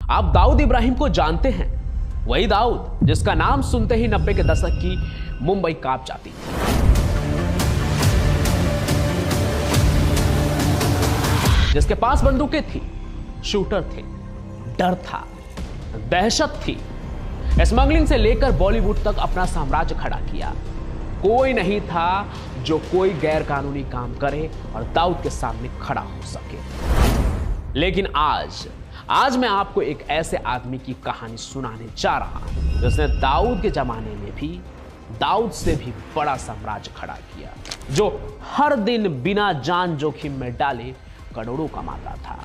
आप दाऊद इब्राहिम को जानते हैं, वही दाऊद जिसका नाम सुनते ही 90 के दशक की मुंबई कांप जाती थी। जिसके पास बंदूकें थी, शूटर थे, डर था, दहशत थी। स्मगलिंग से लेकर बॉलीवुड तक अपना साम्राज्य खड़ा किया। कोई नहीं था जो कोई गैर कानूनी काम करे और दाऊद के सामने खड़ा हो सके। लेकिन आज मैं आपको एक ऐसे आदमी की कहानी सुनाने जा रहा हूं जिसने दाऊद के जमाने में भी दाऊद से भी बड़ा साम्राज्य खड़ा किया, जो हर दिन बिना जान जोखिम में डाले करोड़ों कमाता था,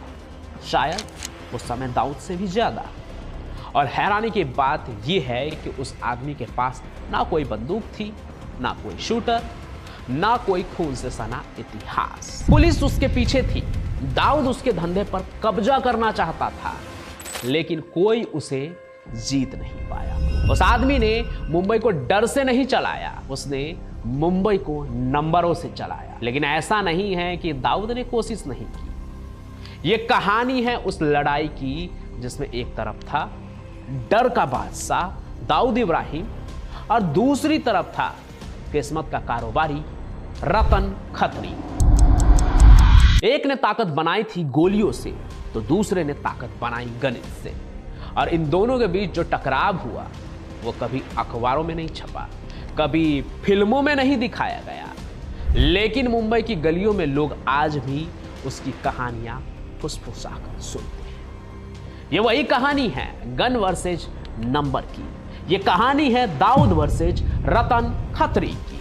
शायद उस समय दाऊद से भी ज्यादा। और हैरानी की बात यह है कि उस आदमी के पास ना कोई बंदूक थी, ना कोई शूटर, ना कोई खून से सना इतिहास। पुलिस उसके पीछे थी, दाऊद उसके धंधे पर कब्जा करना चाहता था, लेकिन कोई उसे जीत नहीं पाया। उस आदमी ने मुंबई को डर से नहीं चलाया, उसने मुंबई को नंबरों से चलाया। लेकिन ऐसा नहीं है कि दाऊद ने कोशिश नहीं की। यह कहानी है उस लड़ाई की जिसमें एक तरफ था डर का बादशाह दाऊद इब्राहिम और दूसरी तरफ था किस्मत का कारोबारी रतन खत्री। एक ने ताकत बनाई थी गोलियों से तो दूसरे ने ताकत बनाई गणित से। और इन दोनों के बीच जो टकराव हुआ वो कभी अखबारों में नहीं छपा, कभी फिल्मों में नहीं दिखाया गया, लेकिन मुंबई की गलियों में लोग आज भी उसकी कहानियां फुसफुसाकर सुनते हैं। ये वही कहानी है गन वर्सेज नंबर की। ये कहानी है दाऊद वर्सेज रतन खत्री की।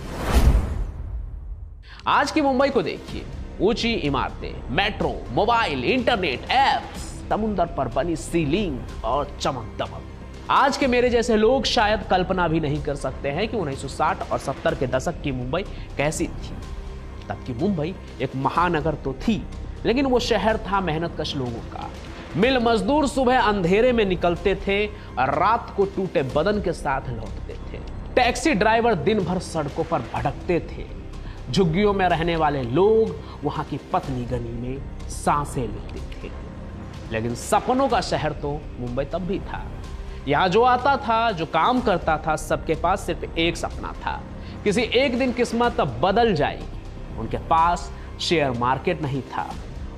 आज की मुंबई को देखिए, ऊंची इमारतें, मेट्रो, मोबाइल, इंटरनेट, एप्स, समुंदर पर बनी सीलिंग और चमक दमक। आज के मेरे जैसे लोग शायद कल्पना भी नहीं कर सकते हैं कि 1960 और 70 के दशक की मुंबई कैसी थी। तब की मुंबई एक महानगर तो थी, लेकिन वो शहर था मेहनतकश लोगों का। मिल मजदूर सुबह अंधेरे में निकलते थे और रात को टूटे बदन के साथ लौटते थे। टैक्सी ड्राइवर दिन भर सड़कों पर भटकते थे। झुग्गियों में रहने वाले लोग वहां की पतली गली में सांसें लेते थे। लेकिन सपनों का शहर तो मुंबई तब भी था। यहां जो आता था, जो काम करता था, सबके पास सिर्फ एक सपना था, किसी एक दिन किस्मत बदल जाएगी। उनके पास शेयर मार्केट नहीं था,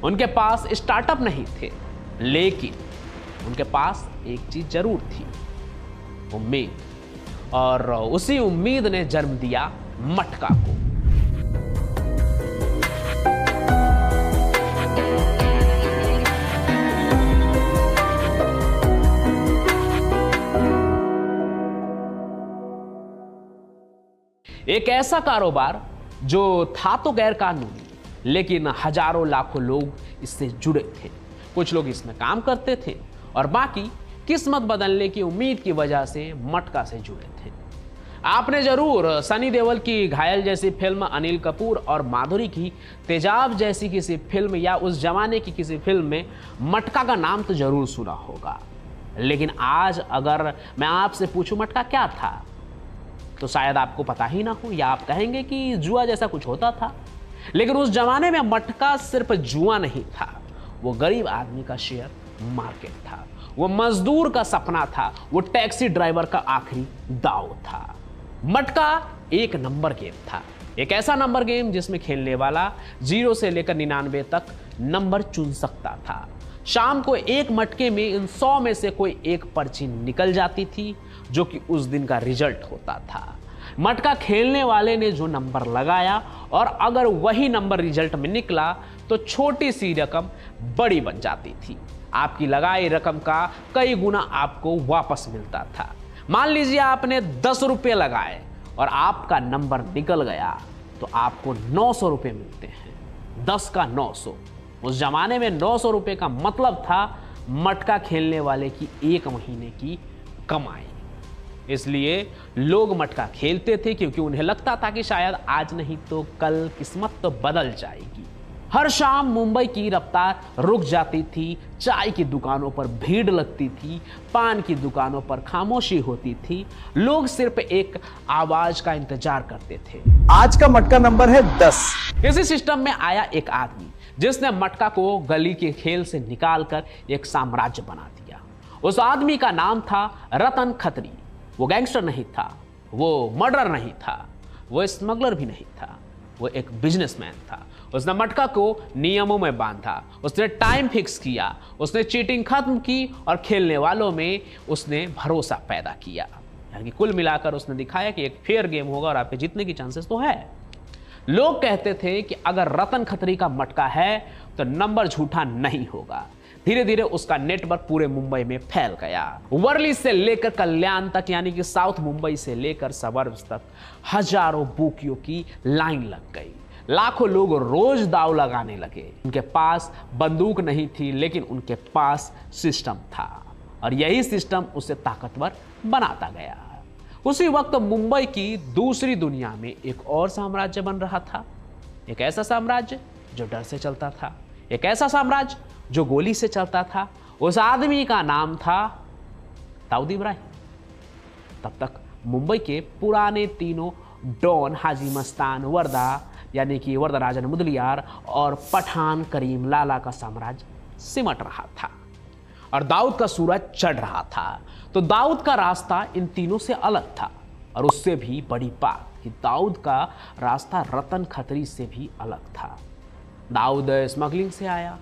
उनके पास स्टार्टअप नहीं थे, लेकिन उनके पास एक चीज जरूर थी, उम्मीद। और उसी उम्मीद ने जन्म दिया मटका को। एक ऐसा कारोबार जो था तो गैर कानूनी, लेकिन हजारों लाखों लोग इससे जुड़े थे। कुछ लोग इसमें काम करते थे और बाकी किस्मत बदलने की उम्मीद की वजह से मटका से जुड़े थे। आपने जरूर सनी देओल की घायल जैसी फिल्म, अनिल कपूर और माधुरी की तेजाब जैसी किसी फिल्म या उस जमाने की किसी फिल्म में मटका का नाम तो जरूर सुना होगा। लेकिन आज अगर मैं आपसे पूछूं मटका क्या था, तो शायद आपको पता ही ना हो, या आप कहेंगे कि जुआ जैसा कुछ होता था। लेकिन उस जमाने में मटका सिर्फ जुआ नहीं था, वो गरीब आदमी का शेयर मार्केट था, वो मजदूर का सपना था, वो टैक्सी ड्राइवर का आखिरी दांव था। मटका एक नंबर गेम था, एक ऐसा नंबर गेम जिसमें खेलने वाला 0 से लेकर 99 तक नंबर चुन सकता था। शाम को एक मटके में इन 100 में से कोई एक पर्ची निकल जाती थी, जो कि उस दिन का रिजल्ट होता था। मटका खेलने वाले ने जो नंबर लगाया और अगर वही नंबर रिजल्ट में निकला तो छोटी सी रकम बड़ी बन जाती थी। आपकी लगाई रकम का कई गुना आपको वापस मिलता था। मान लीजिए आपने 10 रुपये लगाए और आपका नंबर निकल गया तो आपको 900 रुपये मिलते हैं। 10 का 900। उस जमाने में 900 रुपये का मतलब था मटका खेलने वाले की एक महीने की कमाई। इसलिए लोग मटका खेलते थे क्योंकि उन्हें लगता था कि शायद आज नहीं तो कल किस्मत तो बदल जाएगी। हर शाम मुंबई की रफ्तार रुक जाती थी, चाय की दुकानों पर भीड़ लगती थी, पान की दुकानों पर खामोशी होती थी। लोग सिर्फ एक आवाज का इंतजार करते थे। आज का मटका नंबर है 10। इसी सिस्टम में आया एक आदमी जिसने मटका को गली के खेल से निकालकर एक साम्राज्य बना दिया। उस आदमी का नाम था रतन खत्री। वो गैंगस्टर नहीं था, वो मर्डर नहीं था, वो स्मगलर भी नहीं था, वो एक बिजनेसमैन था। उसने मटका को नियमों में बांधा, उसने टाइम फिक्स किया, उसने चीटिंग खत्म की और खेलने वालों में उसने भरोसा पैदा किया। यानी कि कुल मिलाकर उसने दिखाया कि एक फेयर गेम होगा और आप पे जीतने की चांसेस तो है। लोग कहते थे कि अगर रतन खत्री का मटका है तो नंबर झूठा नहीं होगा। धीरे धीरे उसका नेटवर्क पूरे मुंबई में फैल गया। वर्ली से लेकर कल्याण तक, यानी कि साउथ मुंबई से लेकर सबर्ब्स तक हजारों बुकियों की लाइन लग गई। लाखों लोग रोज दांव लगाने लगे। उनके पास बंदूक नहीं थी, लेकिन उनके पास सिस्टम था और यही सिस्टम उसे ताकतवर बनाता गया। उसी वक्त मुंबई की दूसरी दुनिया में एक और साम्राज्य बन रहा था। एक ऐसा साम्राज्य जो डर से चलता था, एक ऐसा साम्राज्य जो गोली से चलता था। उस आदमी का नाम था दाऊद इब्राहिम। तब तक मुंबई के पुराने तीनों डॉन हाजी मस्तान वर्दा, यानी कि वरदराजन मुदलियार और पठान करीम लाला का साम्राज्य सिमट रहा था और दाऊद का सूरज चढ़ रहा था। तो दाऊद का रास्ता इन तीनों से अलग था और उससे भी बड़ी बात कि दाऊद का रास्ता रतन खत्री से भी अलग था। दाऊद स्मगलिंग से आया,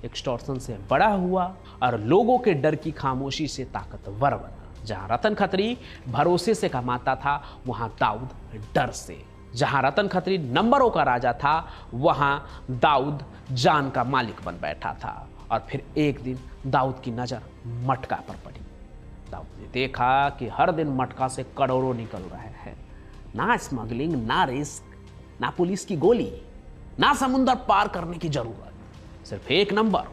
एक्सटॉर्शन से बड़ा हुआ और लोगों के डर की खामोशी से ताकतवर बना। जहां रतन खत्री भरोसे से कमाता था, वहां दाऊद डर से। जहां रतन खत्री नंबरों का राजा था, वहां दाऊद जान का मालिक बन बैठा था। और फिर एक दिन दाऊद की नजर मटका पर पड़ी। दाऊद ने देखा कि हर दिन मटका से करोड़ों निकल रहे हैं। ना स्मगलिंग, ना रिस्क, ना पुलिस की गोली, ना समुंदर पार करने की जरूरत, सिर्फ एक नंबर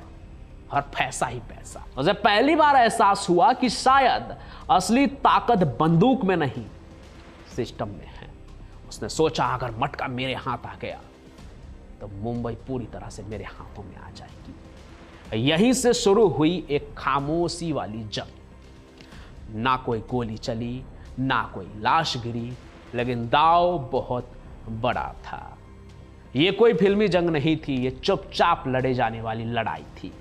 और पैसा ही पैसा। उसे पहली बार एहसास हुआ कि शायद असली ताकत बंदूक में नहीं, सिस्टम में है। उसने सोचा अगर मटका मेरे हाथ आ गया तो मुंबई पूरी तरह से मेरे हाथों में आ जाएगी। यहीं से शुरू हुई एक खामोशी वाली जंग। ना कोई गोली चली, ना कोई लाश गिरी, लेकिन दांव बहुत बड़ा था। यह कोई फिल्मी जंग नहीं थी, यह चुपचाप लड़े जाने वाली लड़ाई थी।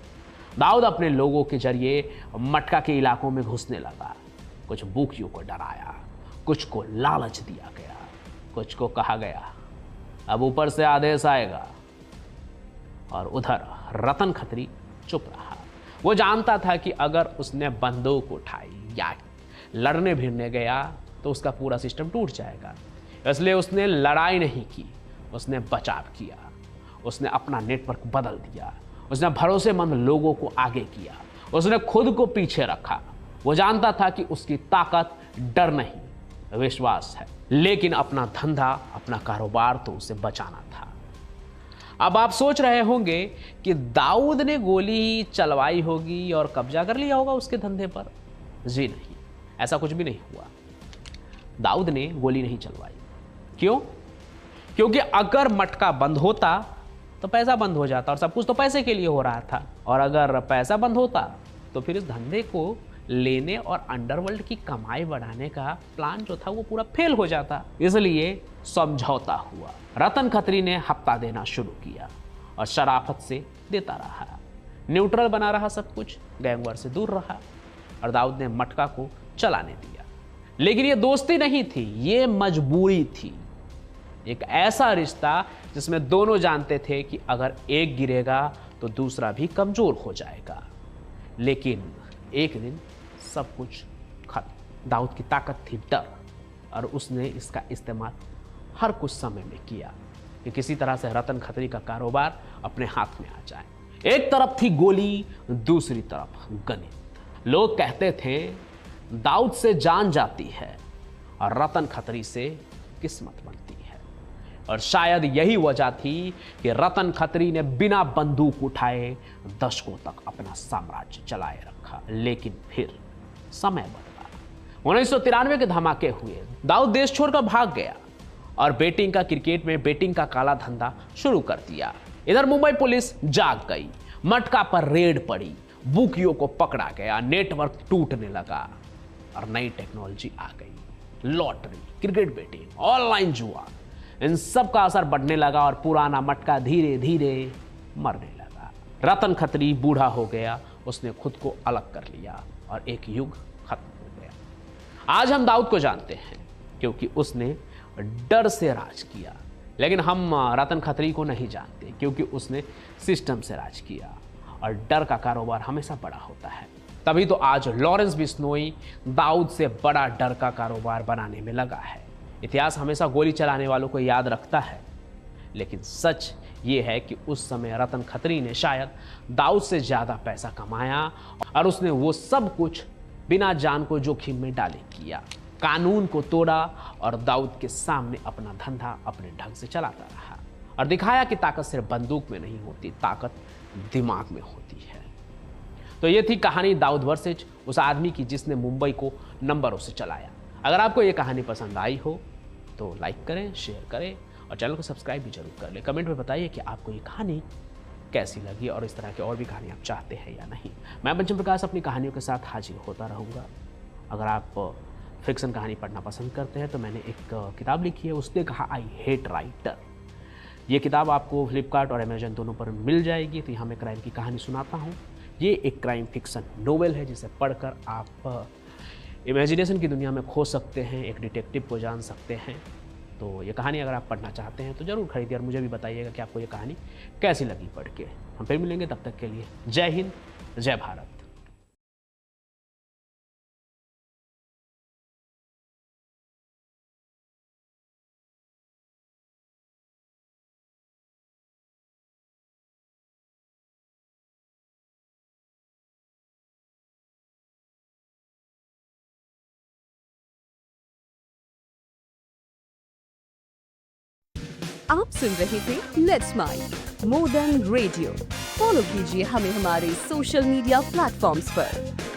दाऊद अपने लोगों के जरिए मटका के इलाकों में घुसने लगा। कुछ बुकियों को डराया, कुछ को लालच दिया गया, कुछ को कहा गया अब ऊपर से आदेश आएगा। और उधर रतन खत्री चुप रहा। वो जानता था कि अगर उसने बंदूक उठाई या लड़ने भिड़ने गया तो उसका पूरा सिस्टम टूट जाएगा। इसलिए उसने लड़ाई नहीं की, उसने बचाव किया। उसने अपना नेटवर्क बदल दिया, उसने भरोसेमंद लोगों को आगे किया, उसने खुद को पीछे रखा। वो जानता था कि उसकी ताकत डर नहीं, विश्वास है। लेकिन अपना धंधा, अपना कारोबार तो उसे बचाना था। अब आप सोच रहे होंगे कि दाऊद ने गोली चलवाई होगी और कब्जा कर लिया होगा उसके धंधे पर। जी नहीं, ऐसा कुछ भी नहीं हुआ। दाऊद ने गोली नहीं चलवाई। क्यों? क्योंकि अगर मटका बंद होता तो पैसा बंद हो जाता और सब कुछ तो पैसे के लिए हो रहा था। और अगर पैसा बंद होता तो फिर इस धंधे को लेने और अंडरवर्ल्ड की कमाई बढ़ाने का प्लान जो था वो पूरा फेल हो जाता। इसलिए समझौता हुआ। रतन खत्री ने हफ्ता देना शुरू किया और शराफत से देता रहा, न्यूट्रल बना रहा, सब कुछ गैंगवार से दूर रहा और दाऊद ने मटका को चलाने दिया। लेकिन ये दोस्ती नहीं थी, ये मजबूरी थी। एक ऐसा रिश्ता जिसमें दोनों जानते थे कि अगर एक गिरेगा तो दूसरा भी कमजोर हो जाएगा। लेकिन एक दिन सब कुछ खत्म। दाऊद की ताकत थी डर और उसने इसका इस्तेमाल हर कुछ समय में किया कि किसी तरह से रतन खत्री का कारोबार अपने हाथ में आ जाए। एक तरफ थी गोली, दूसरी तरफ गणित। लोग कहते थे दाऊद से जान जाती है और रतन खत्री से किस्मत बनती है। और शायद यही वजह थी कि रतन खत्री ने बिना बंदूक उठाए दशकों तक अपना साम्राज्य चलाए रखा। लेकिन फिर समय बदला। 1993 के धमाके हुए, दाऊद देश छोड़कर भाग गया और बेटिंग का, क्रिकेट में बेटिंग का काला धंधा शुरू कर दिया। इधर मुंबई पुलिस जाग गई, मटका पर रेड पड़ी, बुकियों को पकड़ा गया, नेटवर्क टूटने लगा और नई टेक्नोलॉजी आ गई। लॉटरी, क्रिकेट बेटिंग, ऑनलाइन जुआ, इन सब का असर बढ़ने लगा और पुराना मटका धीरे धीरे मरने लगा। रतन खत्री बूढ़ा हो गया, उसने खुद को अलग कर लिया और एक युग खत्म हो गया। आज हम दाऊद को जानते हैं क्योंकि उसने डर से राज किया, लेकिन हम रतन खत्री को नहीं जानते क्योंकि उसने सिस्टम से राज किया, और डर का कारोबार हमेशा बड़ा होता है। तभी तो आज लॉरेंस बिश्नोई दाऊद से बड़ा डर का कारोबार बनाने में लगा है। इतिहास हमेशा गोली चलाने वालों को याद रखता है, लेकिन सच ये है कि उस समय रतन खत्री ने शायद दाऊद से ज़्यादा पैसा कमाया, और उसने वो सब कुछ बिना जान को जोखिम में डाले किया। कानून को तोड़ा और दाऊद के सामने अपना धंधा अपने ढंग से चलाता रहा और दिखाया कि ताकत सिर्फ बंदूक में नहीं होती, ताकत दिमाग में होती है। तो ये थी कहानी दाऊद वर्सेज उस आदमी की जिसने मुंबई को नंबरों से चलाया। अगर आपको ये कहानी पसंद आई हो तो लाइक करें, शेयर करें और चैनल को सब्सक्राइब भी जरूर कर लें। कमेंट में बताइए कि आपको ये कहानी कैसी लगी और इस तरह की और भी कहानी आप चाहते हैं या नहीं। मैं पंचम प्रकाश अपनी कहानियों के साथ हाजिर होता रहूँगा। अगर आप फिक्शन कहानी पढ़ना पसंद करते हैं तो मैंने एक किताब लिखी है, उसने कहा आई हेट राइटर। ये किताब आपको फ्लिपकार्ट और अमेजन दोनों पर मिल जाएगी। तो यहाँ मैं क्राइम की कहानी सुनाता हूँ। ये एक क्राइम फिक्शन नोवेल है जिसे पढ़कर आप इमेजिनेशन की दुनिया में खो सकते हैं, एक डिटेक्टिव को जान सकते हैं। तो ये कहानी अगर आप पढ़ना चाहते हैं तो ज़रूर खरीदिए और मुझे भी बताइएगा कि आपको ये कहानी कैसी लगी पढ़ के। हम फिर मिलेंगे, तब तक के लिए जय हिंद, जय भारत। आप सुन रहे थे let's mind more than radio. Follow कीजिए हमें हमारे सोशल मीडिया प्लेटफॉर्म्स पर।